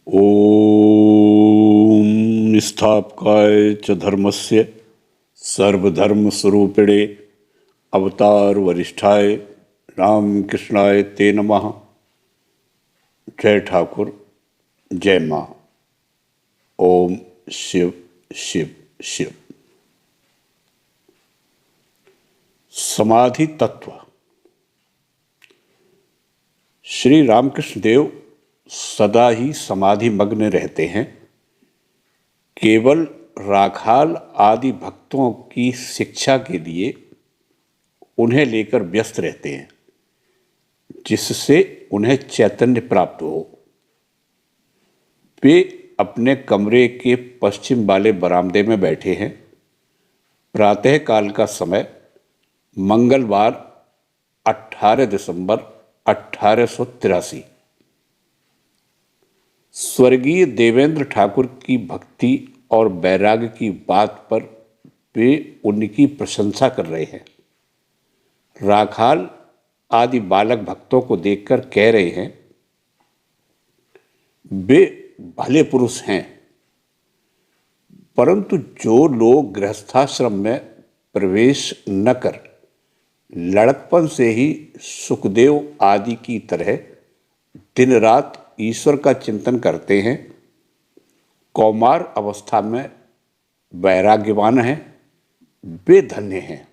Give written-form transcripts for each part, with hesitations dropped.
ॐ स्थापकाय च धर्मस्य सर्वधर्मस्वरूपिणे अवतार वरिष्ठाय रामकृष्णाय ते नमः। जय ठाकुर, जय माँ। ओम शिव शिव शिव। समाधि तत्व। श्री रामकृष्ण देव सदा ही समाधि मग्न रहते हैं। केवल राखाल आदि भक्तों की शिक्षा के लिए उन्हें लेकर व्यस्त रहते हैं, जिससे उन्हें चैतन्य प्राप्त हो। वे अपने कमरे के पश्चिम वाले बरामदे में बैठे हैं। प्रातःकाल का समय मंगलवार 18 दिसंबर 1883। स्वर्गीय देवेंद्र ठाकुर की भक्ति और वैराग्य की बात पर वे उनकी प्रशंसा कर रहे हैं। राखाल आदि बालक भक्तों को देखकर कह रहे हैं, वे भले पुरुष हैं, परंतु जो लोग गृहस्थाश्रम में प्रवेश न कर लड़कपन से ही सुखदेव आदि की तरह दिन रात ईश्वर का चिंतन करते हैं, कौमार अवस्था में वैराग्यवान हैं, वे धन्य हैं।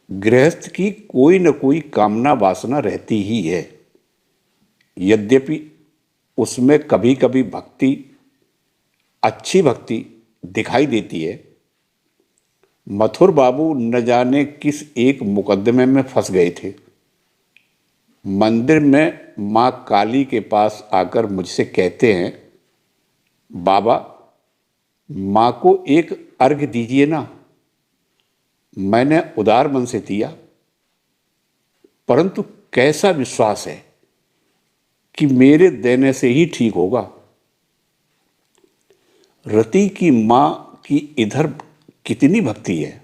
गृहस्थ की कोई न कोई कामना वासना रहती ही है। यद्यपि उसमें कभी कभी भक्ति, अच्छी भक्ति दिखाई देती है। मथुर बाबू न जाने किस एक मुकदमे में फंस गए थे। मंदिर में माँ काली के पास आकर मुझसे कहते हैं, बाबा माँ को एक अर्घ्य दीजिए ना। मैंने उदार मन से दिया, परंतु कैसा विश्वास है कि मेरे देने से ही ठीक होगा। रति की माँ की इधर कितनी भक्ति है,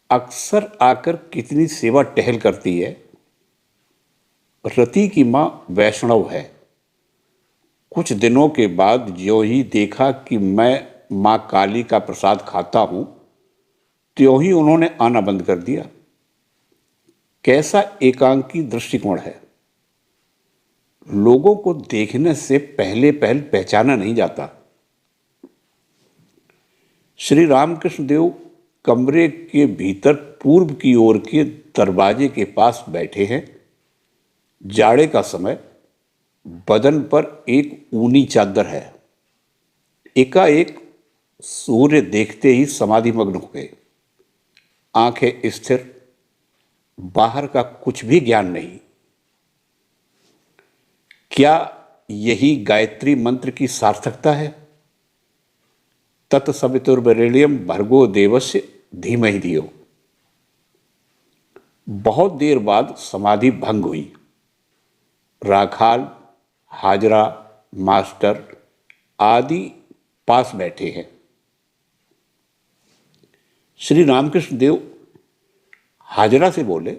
अक्सर आकर कितनी सेवा टहल करती है। रति की माँ वैष्णव है। कुछ दिनों के बाद ज्यों ही देखा कि मैं माँ काली का प्रसाद खाता हूँ, त्यों ही उन्होंने आना बंद कर दिया। कैसा एकांकी दृष्टिकोण है। लोगों को देखने से पहले पहचाना नहीं जाता। श्री रामकृष्ण देव कमरे के भीतर पूर्व की ओर के दरवाजे के पास बैठे हैं। जाड़े का समय, बदन पर एक ऊनी चादर है। एकाएक सूर्य देखते ही समाधि मग्न हो गए। आंखें स्थिर, बाहर का कुछ भी ज्ञान नहीं। क्या यही गायत्री मंत्र की सार्थकता है? तत्सवितुर्वरेण्यं भर्गो देवस्य धीमहि धियो। बहुत देर बाद समाधि भंग हुई। राखाल, हाजरा, मास्टर आदि पास बैठे हैं। श्री रामकृष्ण देव हाजरा से बोले,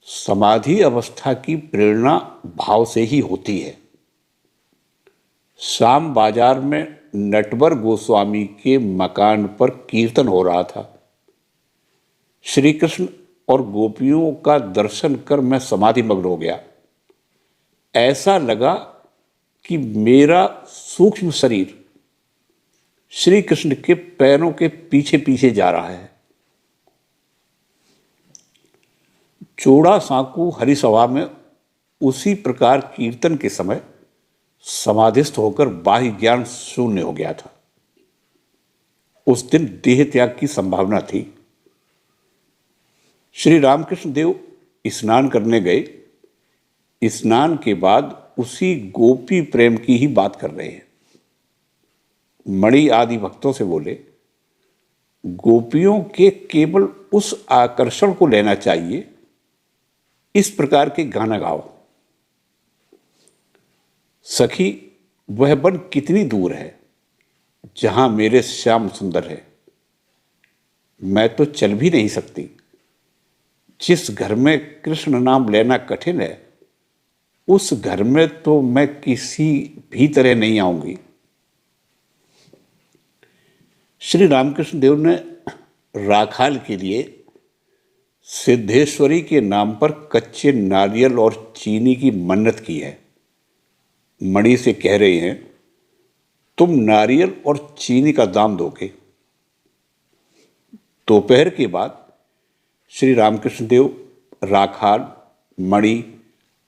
समाधि अवस्था की प्रेरणा भाव से ही होती है। शाम बाजार में नटवर गोस्वामी के मकान पर कीर्तन हो रहा था। श्री कृष्ण और गोपियों का दर्शन कर मैं समाधि मग्न हो गया। ऐसा लगा कि मेरा सूक्ष्म शरीर श्री कृष्ण के पैरों के पीछे पीछे जा रहा है। चौड़ा सांकू हरिसभा में उसी प्रकार कीर्तन के समय समाधिस्थ होकर बाह्य ज्ञान शून्य हो गया था। उस दिन देह त्याग की संभावना थी। श्री रामकृष्ण देव स्नान करने गए। स्नान के बाद उसी गोपी प्रेम की ही बात कर रहे हैं। मणि आदि भक्तों से बोले, गोपियों के केवल उस आकर्षण को लेना चाहिए। इस प्रकार के गाना गाओ। सखी, वह वन कितनी दूर है जहां मेरे श्याम सुंदर है। मैं तो चल भी नहीं सकती। जिस घर में कृष्ण नाम लेना कठिन है, उस घर में तो मैं किसी भी तरह नहीं आऊंगी। श्री रामकृष्ण देव ने राखाल के लिए सिद्धेश्वरी के नाम पर कच्चे नारियल और चीनी की मन्नत की है। मणि से कह रहे हैं, तुम नारियल और चीनी का दाम दोगे। दोपहर के बाद श्री रामकृष्ण देव राखाल, मणि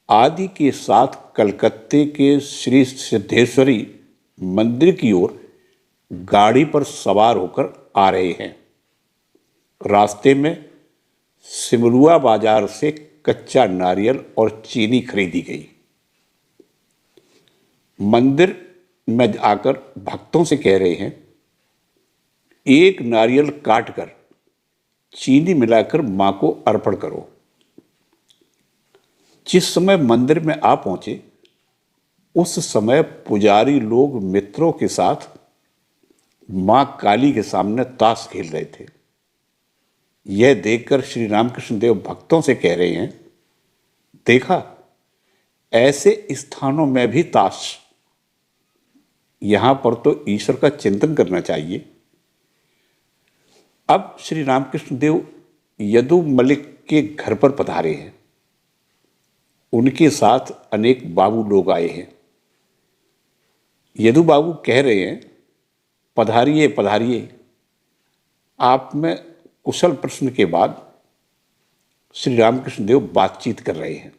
आदि के साथ कलकत्ते के श्री सिद्धेश्वरी मंदिर की ओर गाड़ी पर सवार होकर आ रहे हैं। रास्ते में सिमरुआ बाजार से कच्चा नारियल और चीनी खरीदी गई। मंदिर में आकर भक्तों से कह रहे हैं, एक नारियल काटकर चीनी मिलाकर मां को अर्पण करो। जिस समय मंदिर में आ पहुंचे उस समय पुजारी लोग मित्रों के साथ मां काली के सामने ताश खेल रहे थे। यह देखकर श्री रामकृष्ण देव भक्तों से कह रहे हैं, देखा, ऐसे स्थानों में भी ताश। यहां पर तो ईश्वर का चिंतन करना चाहिए। अब श्री रामकृष्ण देव यदु मलिक के घर पर पधारे हैं। उनके साथ अनेक बाबू लोग आए हैं। यदु बाबू कह रहे हैं, पधारिए पधारिए। आप में कुशल प्रश्न के बाद श्री रामकृष्ण देव बातचीत कर रहे हैं।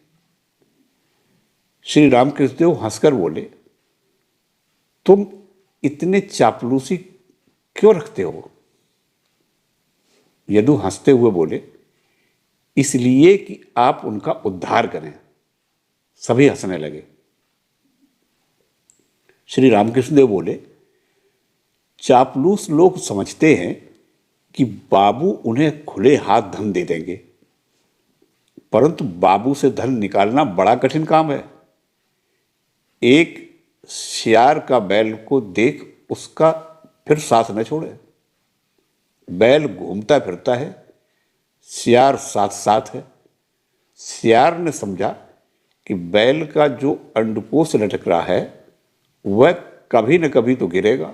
श्री रामकृष्ण देव हंसकर बोले, तुम इतने चापलूसी क्यों रखते हो? यदु हंसते हुए बोले, इसलिए कि आप उनका उद्धार करें। सभी हंसने लगे। श्री रामकृष्ण देव बोले, चापलूस लोग समझते हैं कि बाबू उन्हें खुले हाथ धन दे देंगे, परंतु बाबू से धन निकालना बड़ा कठिन काम है। एक सियार का बैल को देख उसका फिर साथ न छोड़े। बैल घूमता फिरता है, सियार साथ साथ है। सियार ने समझा कि बैल का जो अंडकोश लटक रहा है वह कभी न कभी तो गिरेगा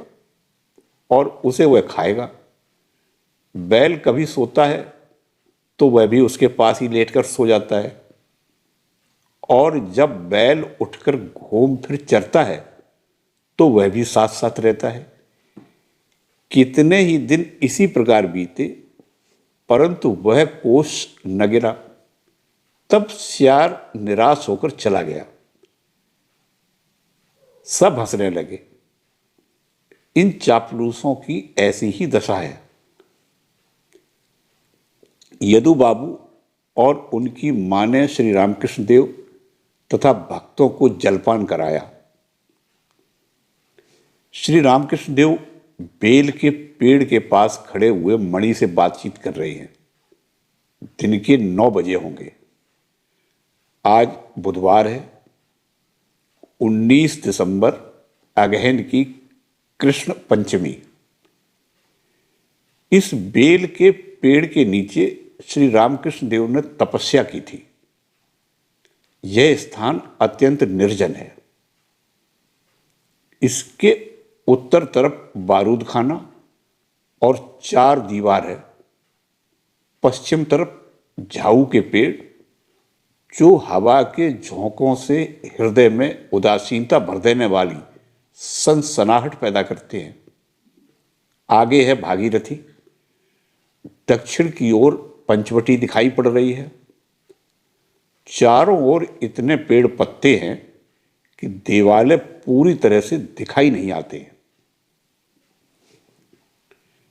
और उसे वह खाएगा। बैल कभी सोता है तो वह भी उसके पास ही लेटकर सो जाता है, और जब बैल उठकर घूम फिर चरता है तो वह भी साथ साथ रहता है। कितने ही दिन इसी प्रकार बीते, परंतु वह कोष न गिरा। तब सियार निराश होकर चला गया। सब हंसने लगे। इन चापलूसों की ऐसी ही दशा है। यदु बाबू और उनकी मां ने श्री रामकृष्ण देव तथा भक्तों को जलपान कराया। श्री रामकृष्ण देव बेल के पेड़ के पास खड़े हुए मणि से बातचीत कर रहे हैं। दिन के 9 बजे होंगे। आज बुधवार है, 19 दिसंबर, अगहन की कृष्ण पंचमी। इस बेल के पेड़ के नीचे श्री रामकृष्ण देव ने तपस्या की थी। यह स्थान अत्यंत निर्जन है। इसके उत्तर तरफ बारूद खाना और 4 दीवार है। पश्चिम तरफ झाऊ के पेड़ जो हवा के झोंकों से हृदय में उदासीनता भर देने वाली सनसनाहट पैदा करते हैं। आगे है भागीरथी। दक्षिण की ओर पंचवटी दिखाई पड़ रही है। चारों ओर इतने पेड़ पत्ते हैं कि देवालय पूरी तरह से दिखाई नहीं आते हैं।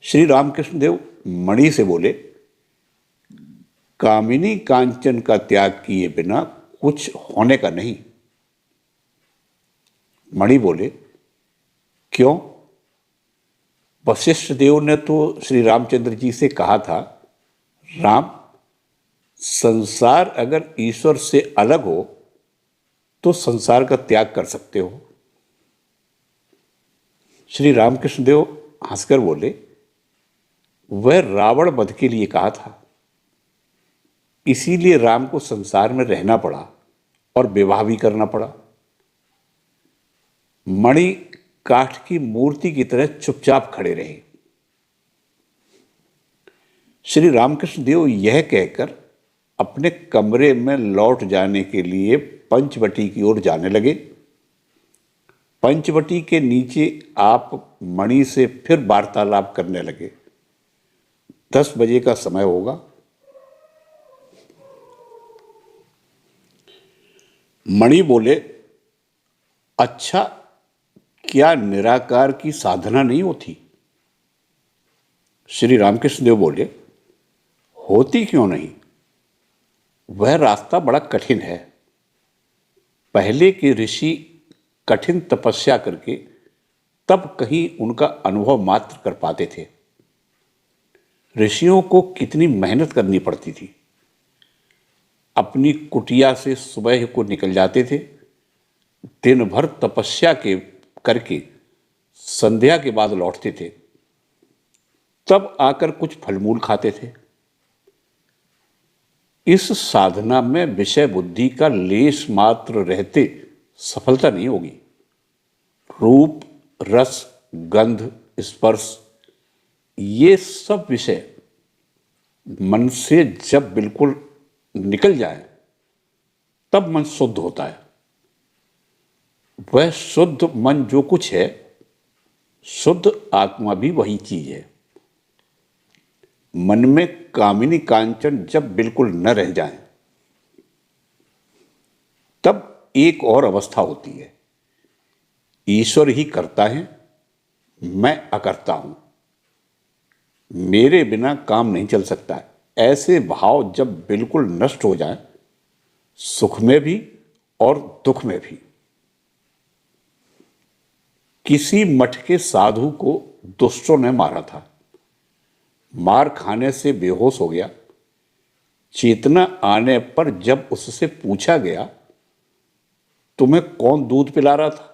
श्री रामकृष्ण देव मणि से बोले, कामिनी कांचन का त्याग किए बिना कुछ होने का नहीं। मणि बोले, क्यों? वशिष्ठ देव ने तो श्री रामचंद्र जी से कहा था, राम, संसार अगर ईश्वर से अलग हो तो संसार का त्याग कर सकते हो। श्री रामकृष्ण देव हंसकर बोले, वह रावण वध के लिए कहा था, इसीलिए राम को संसार में रहना पड़ा और विवाह भी करना पड़ा। मणि काठ की मूर्ति की तरह चुपचाप खड़े रहे। श्री रामकृष्ण देव यह कहकर अपने कमरे में लौट जाने के लिए पंचवटी की ओर जाने लगे। पंचवटी के नीचे आप मणि से फिर वार्तालाप करने लगे। 10 बजे का समय होगा। मणि बोले, अच्छा, क्या निराकार की साधना नहीं होती? श्री रामकृष्ण देव बोले, होती क्यों नहीं? वह रास्ता बड़ा कठिन है। पहले के ऋषि कठिन तपस्या करके तब कहीं उनका अनुभव मात्र कर पाते थे। ऋषियों को कितनी मेहनत करनी पड़ती थी। अपनी कुटिया से सुबह को निकल जाते थे, दिन भर तपस्या के करके संध्या के बाद लौटते थे, तब आकर कुछ फलमूल खाते थे। इस साधना में विषय बुद्धि का लेश मात्र रहते सफलता नहीं होगी। रूप, रस, गंध, स्पर्श, ये सब विषय मन से जब बिल्कुल निकल जाए तब मन शुद्ध होता है। वह शुद्ध मन जो कुछ है, शुद्ध आत्मा भी वही चीज है। मन में कामिनी कांचन जब बिल्कुल न रह जाए तब एक और अवस्था होती है। ईश्वर ही करता है, मैं अकर्ता हूं, मेरे बिना काम नहीं चल सकता। ऐसे भाव जब बिल्कुल नष्ट हो जाए, सुख में भी और दुख में भी। किसी मठ के साधु को दुष्टों ने मारा था। मार खाने से बेहोश हो गया। चेतना आने पर जब उससे पूछा गया, तुम्हें कौन दूध पिला रहा था?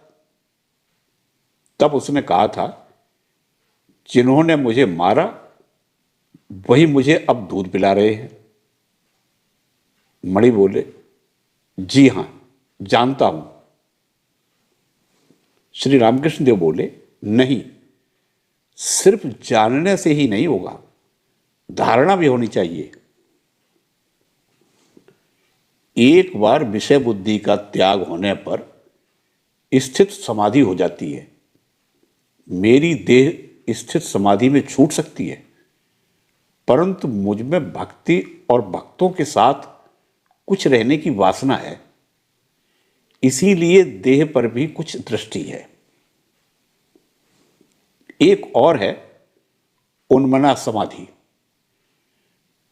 तब उसने कहा था, जिन्होंने मुझे मारा वही मुझे अब दूध पिला रहे हैं। मणि बोले, जी हां, जानता हूं। श्री रामकृष्ण देव बोले, नहीं, सिर्फ जानने से ही नहीं होगा, धारणा भी होनी चाहिए। एक बार विषय बुद्धि का त्याग होने पर स्थित समाधि हो जाती है। मेरी देह स्थित समाधि में छूट सकती है, परंतु मुझ में भक्ति और भक्तों के साथ कुछ रहने की वासना है, इसीलिए देह पर भी कुछ दृष्टि है। एक और है उन्मना समाधि।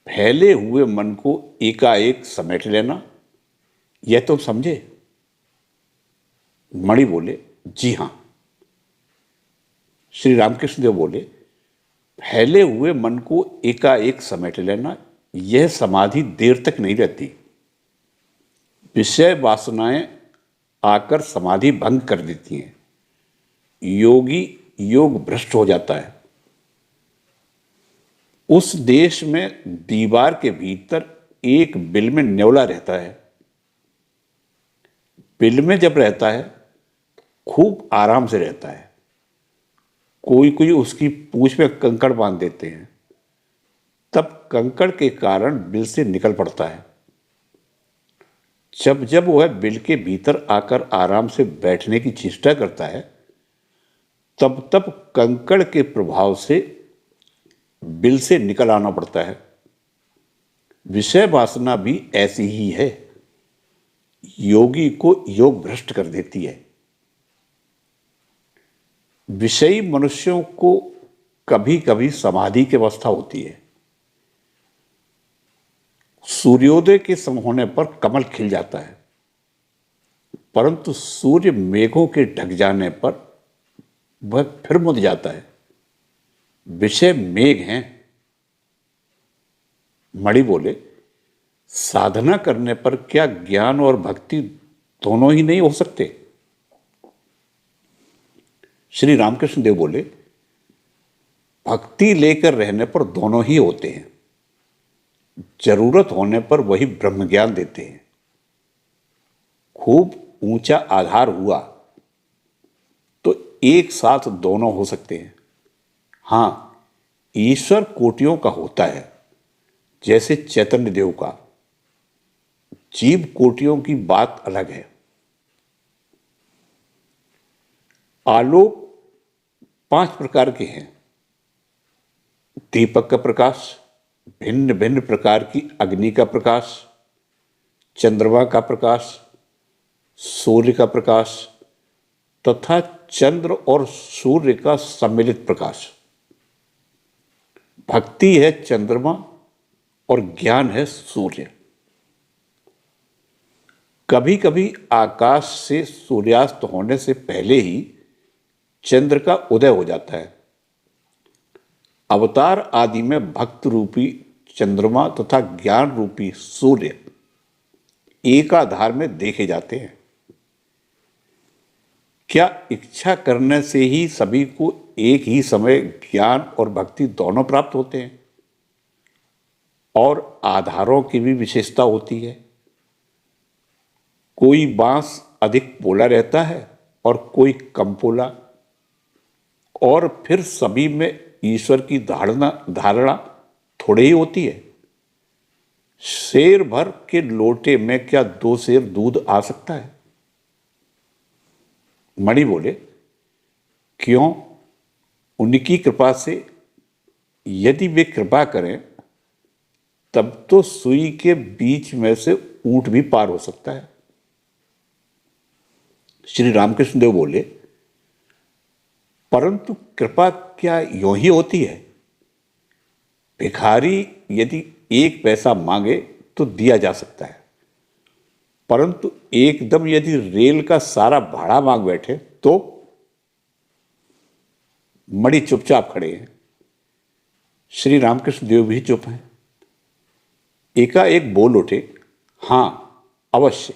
फैले हुए मन को एकाएक समेट लेना, यह तुम समझे? मणि बोले, जी हां। श्री रामकृष्ण देव बोले, फैले हुए मन को एकाएक समेट लेना, यह समाधि देर तक नहीं रहती। विषय वासनाएं आकर समाधि भंग कर देती हैं। योगी योग भ्रष्ट हो जाता है। उस देश में दीवार के भीतर एक बिल में न्योला रहता है। बिल में जब रहता है खूब आराम से रहता है। कोई कोई उसकी पूंछ में कंकड़ बांध देते हैं, तब कंकड़ के कारण बिल से निकल पड़ता है। जब जब वह बिल के भीतर आकर आराम से बैठने की चेष्टा करता है, तब तब कंकड़ के प्रभाव से बिल से निकल आना पड़ता है। विषय वासना भी ऐसी ही है, योगी को योग भ्रष्ट कर देती है। विषयी मनुष्यों को कभी कभी समाधि की अवस्था होती है। सूर्योदय के समय होने पर कमल खिल जाता है, परंतु सूर्य मेघों के ढक जाने पर वह फिर मुड़ जाता है। विषय मेघ हैं। मणि बोले, साधना करने पर क्या ज्ञान और भक्ति दोनों ही नहीं हो सकते? श्री रामकृष्ण देव बोले, भक्ति लेकर रहने पर दोनों ही होते हैं। जरूरत होने पर वही ब्रह्म ज्ञान देते हैं। खूब ऊंचा आधार हुआ तो एक साथ दोनों हो सकते हैं। हां, ईश्वर कोटियों का होता है, जैसे चैतन्य देव का। जीव कोटियों की बात अलग है। आलोक 5 प्रकार के हैं। दीपक का प्रकाश, भिन्न भिन्न प्रकार की अग्नि का प्रकाश, चंद्रमा का प्रकाश, सूर्य का प्रकाश तथा चंद्र और सूर्य का सम्मिलित प्रकाश। भक्ति है चंद्रमा और ज्ञान है सूर्य। कभी कभी आकाश से सूर्यास्त होने से पहले ही चंद्र का उदय हो जाता है। अवतार आदि में भक्त रूपी चंद्रमा तथा ज्ञान रूपी सूर्य एकाधार में देखे जाते हैं। क्या इच्छा करने से ही सभी को एक ही समय ज्ञान और भक्ति दोनों प्राप्त होते हैं? और आधारों की भी विशेषता होती है। कोई बांस अधिक पोला रहता है और कोई कम पोला। और फिर सभी में ईश्वर की धारणा थोड़ी ही होती है। शेर भर के लोटे में क्या 2 शेर दूध आ सकता है? मणि बोले, क्यों? उनकी कृपा से यदि वे कृपा करें तब तो सुई के बीच में से ऊंट भी पार हो सकता है। श्री रामकृष्ण देव बोले, परंतु कृपा क्या यूं ही होती है? भिखारी यदि 1 पैसा मांगे तो दिया जा सकता है, परंतु एकदम यदि रेल का सारा भाड़ा मांग बैठे तो? मणि चुपचाप खड़े हैं। श्री रामकृष्ण देव भी चुप हैं। एकाएक बोल उठे, हां, अवश्य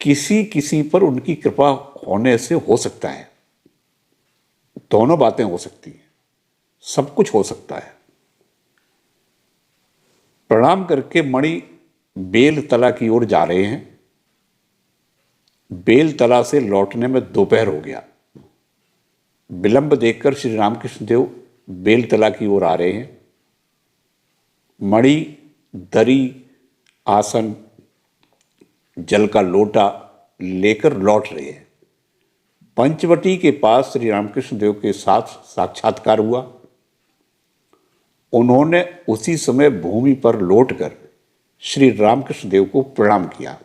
किसी किसी पर उनकी कृपा होने से हो सकता है। दोनों बातें हो सकती हैं, सब कुछ हो सकता है। प्रणाम करके मणि बेलतला की ओर जा रहे हैं। बेलतला से लौटने में दोपहर हो गया। विलंब देखकर श्री रामकृष्ण देव बेलतला की ओर आ रहे हैं। मणि दरी, आसन, जल का लोटा लेकर लौट रहे हैं। पंचवटी के पास श्री रामकृष्ण देव के साथ साक्षात्कार हुआ। उन्होंने उसी समय भूमि पर लौटकर श्री रामकृष्ण देव को प्रणाम किया।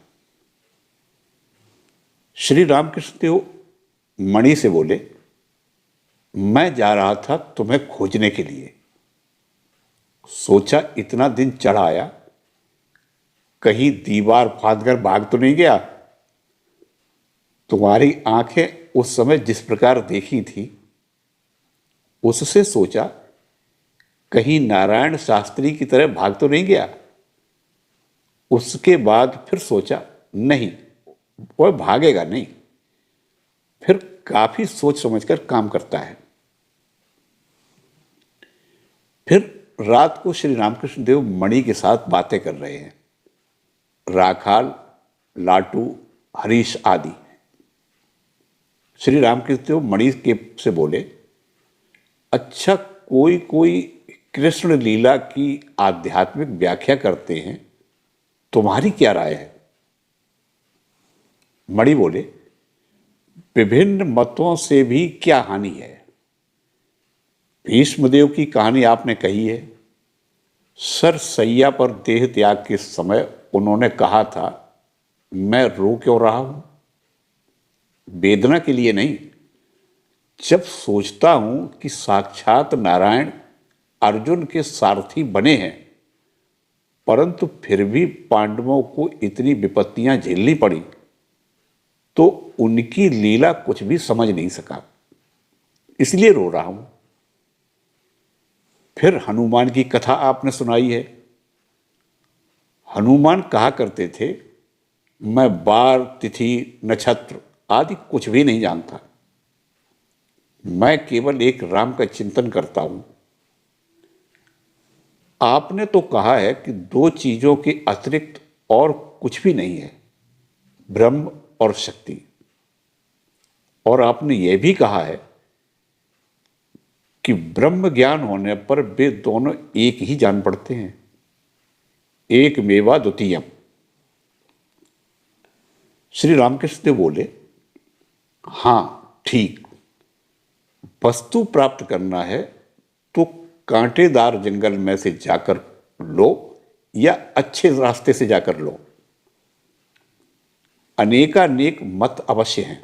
श्री रामकृष्ण देव मणि से बोले, मैं जा रहा था तुम्हें खोजने के लिए। सोचा इतना दिन चढ़ आया, कहीं दीवार फांदकर भाग तो नहीं गया। तुम्हारी आंखें उस समय जिस प्रकार देखी थी, उससे सोचा कहीं नारायण शास्त्री की तरह भाग तो नहीं गया। उसके बाद फिर सोचा नहीं, वह भागेगा नहीं। फिर काफी सोच समझकर काम करता है। फिर रात को श्री रामकृष्ण देव मणि के साथ बातें कर रहे हैं। राखाल, लाटू, हरीश आदि। श्री रामकृष्ण देव मणि के से बोले, अच्छा, कोई कोई कृष्ण लीला की आध्यात्मिक व्याख्या करते हैं, तुम्हारी क्या राय है? मणि बोले, विभिन्न मतों से भी क्या हानि है? भीष्मदेव की कहानी आपने कही है। सर सैया पर देह त्याग के समय उन्होंने कहा था, मैं रो क्यों रहा हूं? वेदना के लिए नहीं। जब सोचता हूं कि साक्षात नारायण अर्जुन के सारथी बने हैं, परंतु फिर भी पांडवों को इतनी विपत्तियां झेलनी पड़ी, तो उनकी लीला कुछ भी समझ नहीं सका, इसलिए रो रहा हूं। फिर हनुमान की कथा आपने सुनाई है। हनुमान कहा करते थे, मैं बार, तिथि, नक्षत्र आदि कुछ भी नहीं जानता, मैं केवल एक राम का चिंतन करता हूं। आपने तो कहा है कि 2 चीजों के अतिरिक्त और कुछ भी नहीं है। ब्रह्म और शक्ति। और आपने यह भी कहा है कि ब्रह्म ज्ञान होने पर वे दोनों एक ही जान पड़ते हैं, एक मेवा द्वितीयम। श्री रामकृष्ण देव बोले, हां ठीक, वस्तु प्राप्त करना है तो कांटेदार जंगल में से जाकर लो या अच्छे रास्ते से जाकर लो। अनेकानेक मत अवश्य हैं।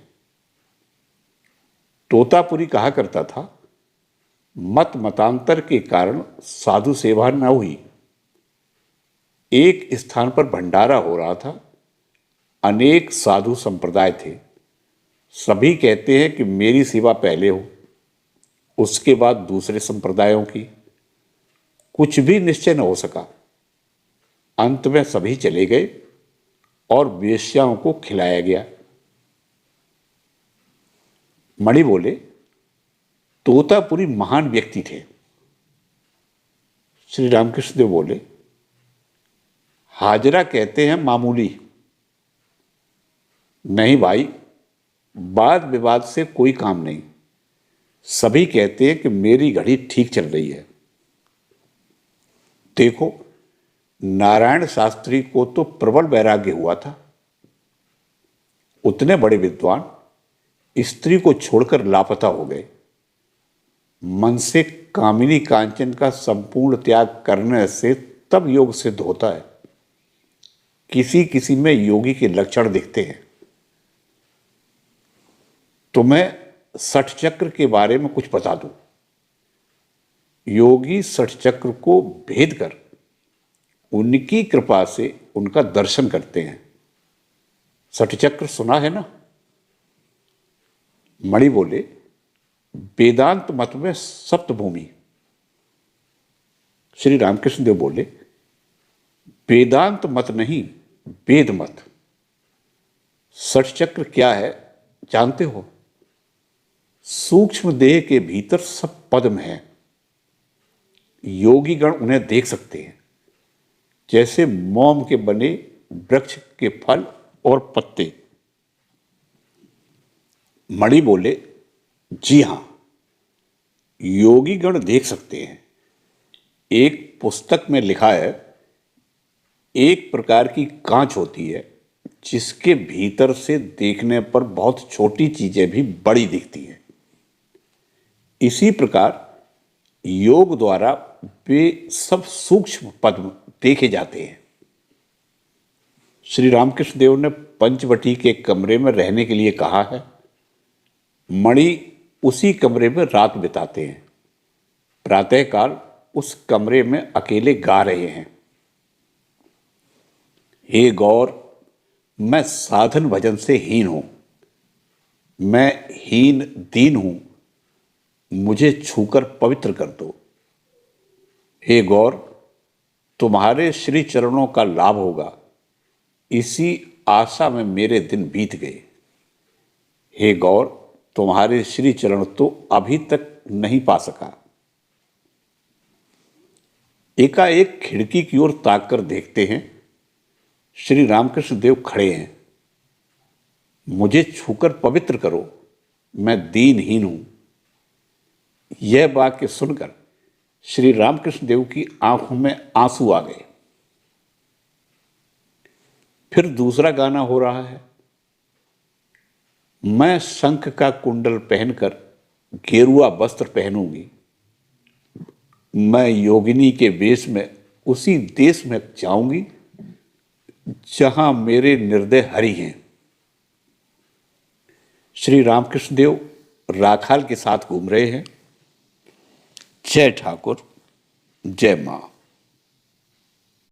तोतापुरी कहा करता था, मत मतांतर के कारण साधु सेवा न हुई। एक स्थान पर भंडारा हो रहा था, अनेक साधु संप्रदाय थे, सभी कहते हैं कि मेरी सेवा पहले हो, उसके बाद दूसरे संप्रदायों की। कुछ भी निश्चय न हो सका। अंत में सभी चले गए और वेश्याओं को खिलाया गया। मणि बोले, तोतापुरी महान व्यक्ति थे। श्री रामकृष्ण देव बोले, हाजरा कहते हैं मामूली। नहीं भाई, वाद विवाद से कोई काम नहीं। सभी कहते हैं कि मेरी घड़ी ठीक चल रही है। देखो, नारायण शास्त्री को तो प्रबल वैराग्य हुआ था। उतने बड़े विद्वान स्त्री को छोड़कर लापता हो गए। मन से कामिनी कांचन का संपूर्ण त्याग करने से तब योग सिद्ध होता है। किसी किसी में योगी के लक्षण दिखते हैं। तुम्हें षठ चक्र के बारे में कुछ बता दूं। योगी षठ चक्र को भेद कर उनकी कृपा से उनका दर्शन करते हैं। षठ चक्र सुना है ना? मणि बोले, वेदांत मत में सप्तभूमि। श्री रामकृष्ण देव बोले, वेदांत मत नहीं, वेद मत। षठ चक्र क्या है जानते हो? सूक्ष्म देह के भीतर सब पद्म है। योगीगण उन्हें देख सकते हैं, जैसे मोम के बने वृक्ष के फल और पत्ते। मणि बोले, जी हां, योगीगण देख सकते हैं। एक पुस्तक में लिखा है, एक प्रकार की कांच होती है जिसके भीतर से देखने पर बहुत छोटी चीजें भी बड़ी दिखती हैं। इसी प्रकार योग द्वारा वे सब सूक्ष्म पद्म देखे जाते हैं। श्री रामकृष्ण देव ने पंचवटी के कमरे में रहने के लिए कहा है। मणि उसी कमरे में रात बिताते हैं। प्रातःकाल उस कमरे में अकेले गा रहे हैं। हे गौर, मैं साधन भजन से हीन हूं, मैं हीन दीन हूं, मुझे छूकर पवित्र कर दो। हे गौर, तुम्हारे श्री चरणों का लाभ होगा, इसी आशा में मेरे दिन बीत गए। हे गौर, तुम्हारे श्री चरण तो अभी तक नहीं पा सका। एकाएक खिड़की की ओर ताक कर देखते हैं, श्री रामकृष्ण देव खड़े हैं। मुझे छूकर पवित्र करो, मैं दीनहीन हूं। यह वाक्य सुनकर श्री रामकृष्ण देव की आंखों में आंसू आ गए। फिर दूसरा गाना हो रहा है। मैं शंख का कुंडल पहनकर गेरुआ वस्त्र पहनूंगी, मैं योगिनी के वेश में उसी देश में जाऊंगी जहां मेरे निर्दय हरि हैं। श्री रामकृष्ण देव राखाल के साथ घूम रहे हैं। जय ठाकुर, जय मां।